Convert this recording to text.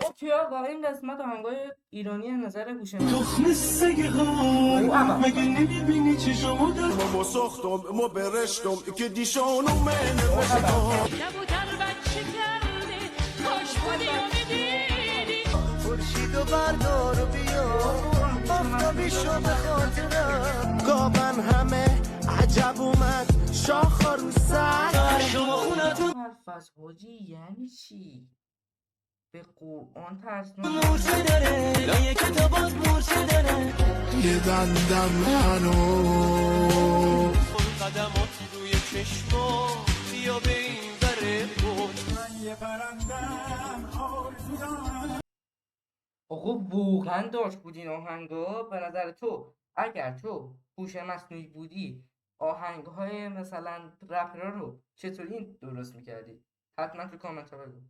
اوکی آقا این قسمت آهنگای ایرانی از نظر هوشمند. تخم سگ غار مگه نمیبینی چشمو دارم ما ساختم ما برشتم که دیشانو من بشکام کبوتر بچه کرده کاش بودی و میدیدی خورشید و بردار و بیا آفتابی شو به خاطرم گابن همه عجب اومد شاخ رو سر شما خونتون حرف از حاجی یعنی چی؟ به قرآن ترسناک. مورچه داره لایه کتابات مورچه داره یه دندم منو خون قدمات روی چشما بیا به این بره بود آقا واقعا داشت بود این آهنگا. به نظر تو اگر تو هوش مصنوعی بودی آهنگهای مثلا رپرها رو چطوری درست میکردی؟ حتما تو کامنت ها بگو.